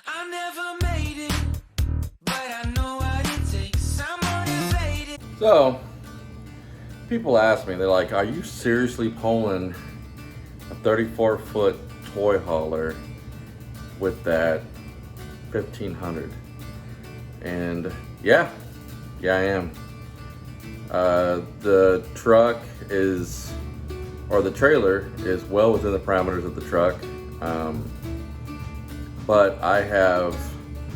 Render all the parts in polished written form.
I never made it, but I know what it takes. I'm motivated. So, people ask me, they're like, are you seriously pulling a 34-foot toy hauler with that 1500? And yeah, I am. The truck is, or the trailer is well within the parameters of the truck. But I have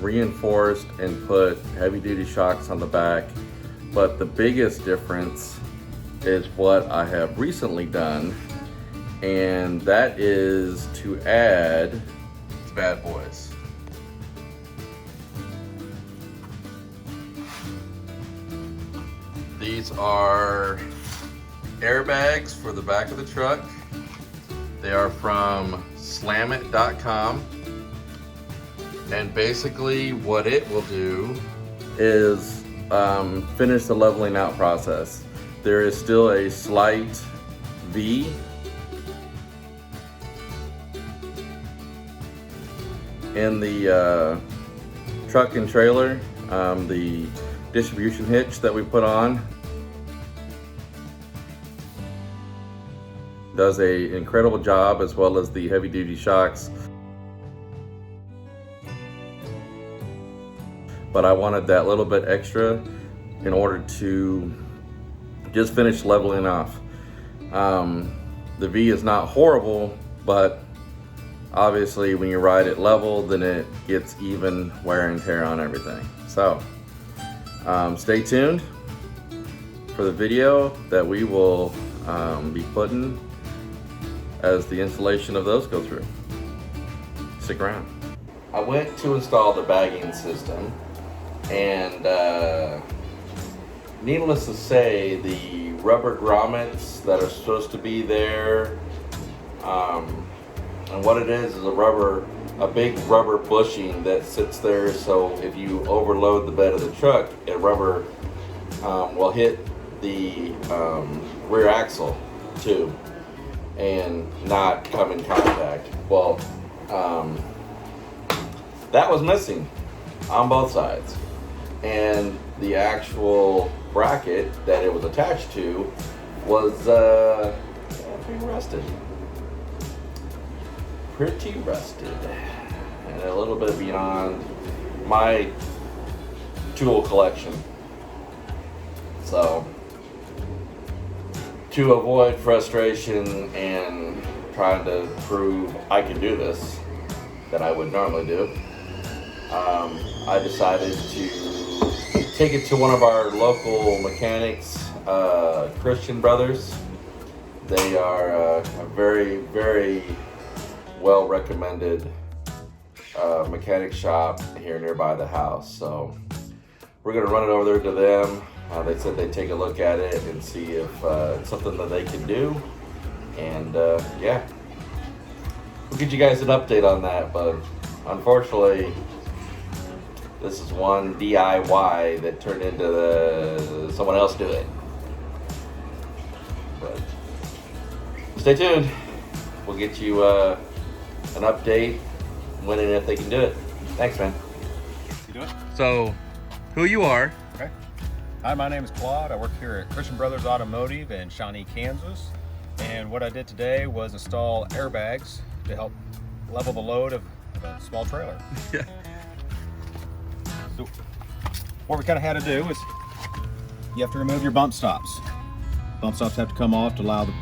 reinforced and put heavy duty shocks on the back. But the biggest difference is what I have recently done, and that is to add these bad boys. These are airbags for the back of the truck. They are from airslamit.com. And basically what it will do is finish the leveling out process. There is still a slight V in the truck and trailer. The distribution hitch that we put on does an incredible job, as well as the heavy duty shocks. But I wanted that little bit extra in order to just finish leveling off. The V is not horrible, but obviously when you ride it level, then it gets even wear and tear on everything. So stay tuned for the video that we will be putting as the installation of those go through. Stick around. I went to install the bagging system, and needless to say, the rubber grommets that are supposed to be there, and what it is a big rubber bushing that sits there, so if you overload the bed of the truck, a rubber will hit the rear axle too and not come in contact. Well, that was missing on both sides, and the actual bracket that it was attached to was pretty rusted, and a little bit beyond my tool collection. So to avoid frustration and trying to prove I can do this that I would normally do, I decided to take it to one of our local mechanics, Christian Brothers. They are a very, very well recommended mechanic shop here nearby the house. So we're gonna run it over there to them. They said they'd take a look at it and see if it's something that they can do. And yeah, we'll get you guys an update on that. But unfortunately, this is one DIY that turned into someone else do it. But stay tuned. We'll get you an update when and if they can do it. Thanks, man. You do it? So, who you are? Okay. Hi, my name is Claude. I work here at Christian Brothers Automotive in Shawnee, Kansas. And what I did today was install airbags to help level the load of a small trailer. Yeah. So what we kind of had to do is you have to remove your bump stops. Bump stops have to come off to allow the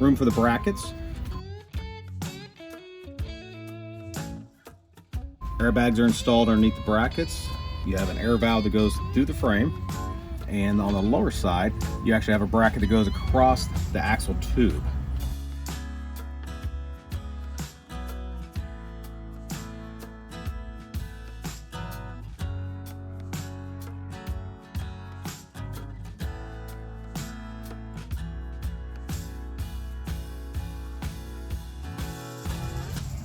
room for the brackets. Airbags are installed underneath the brackets. You have an air valve that goes through the frame, and on the lower side you actually have a bracket that goes across the axle tube.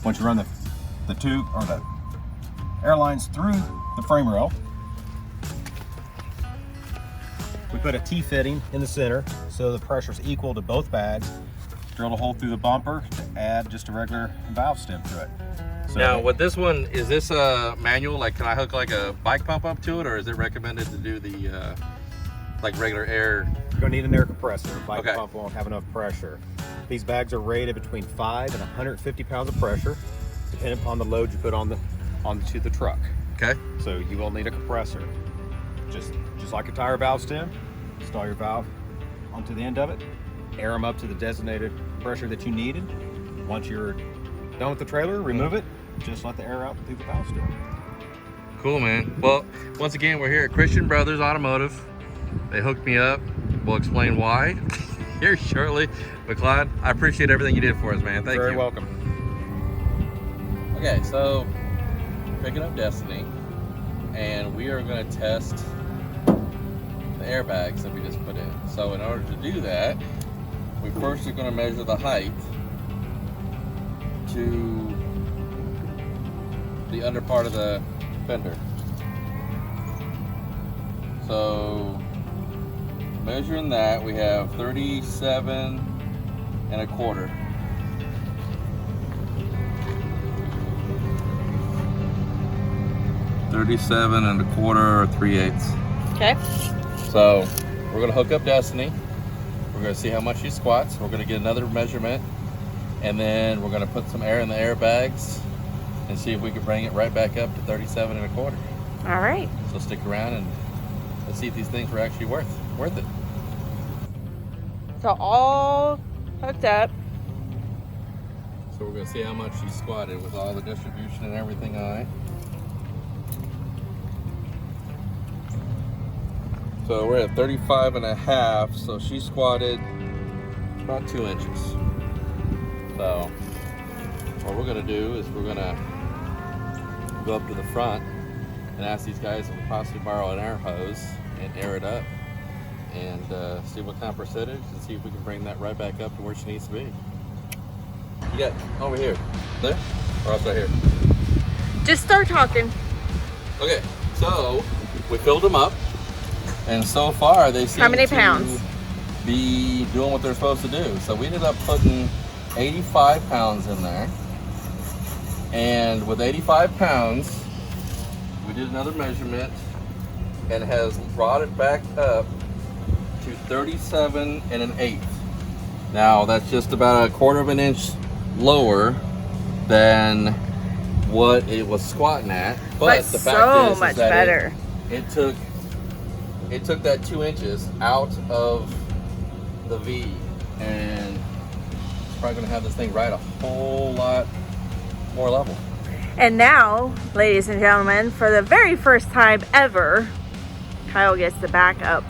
Once you run the tube or the air lines through the frame rail, we put a T-fitting in the center so the pressure is equal to both bags. Drill a hole through the bumper to add just a regular valve stem to it. So Now, with this one, is this a manual? Like, can I hook like a bike pump up to it, or is it recommended to do the like regular air? you're gonna need an air compressor. Bike Okay. pump won't have enough pressure. These bags are rated between 5 and 150 pounds of pressure, depending upon the load you put onto the truck. Okay. So you will need a compressor. Just like a tire valve stem, install your valve onto the end of it, air them up to the designated pressure that you needed. Once you're done with the trailer, remove it, just let the air out through the valve stem. Cool, man. Well, once again, we're here at Christian Brothers Automotive. They hooked me up. We'll explain why here shortly. But Clyde, I appreciate everything you did for us, man. Thank you. Very welcome. Okay, so picking up Destiny, and we are going to test the airbags that we just put in. So in order to do that, we first are going to measure the height to the under part of the fender. So measuring that, we have 37 and a quarter. $37 and a quarter or 3/8. Okay. So we're gonna hook up Destiny. We're gonna see how much she squats. We're gonna get another measurement, and then we're gonna put some air in the airbags and see if we can bring it right back up to 37 and a quarter. All right. So stick around and let's see if these things were actually worth it. So all hooked up. So we're gonna see how much she squatted with all the distribution and everything on it. So we're at 35 and a half, so she squatted about 2 inches. So what we're gonna do is we're gonna go up to the front and ask these guys if we possibly borrow an air hose and air it up and see what kind of percentage and see if we can bring that right back up to where she needs to be. You got over here, there, or else right here? Just start talking. Okay, so we filled them up, and so far they seem How many to pounds? be doing what they're supposed to do. So we ended up putting 85 pounds in there, and with 85 pounds, we did another measurement, and it has brought it back up to 37 and an eighth. Now that's just about a quarter of an inch lower than what it was squatting at, but the fact so is much that better. It took that 2 inches out of the V, and it's probably gonna have this thing ride a whole lot more level. And now, ladies and gentlemen, for the very first time ever, Kyle gets to back up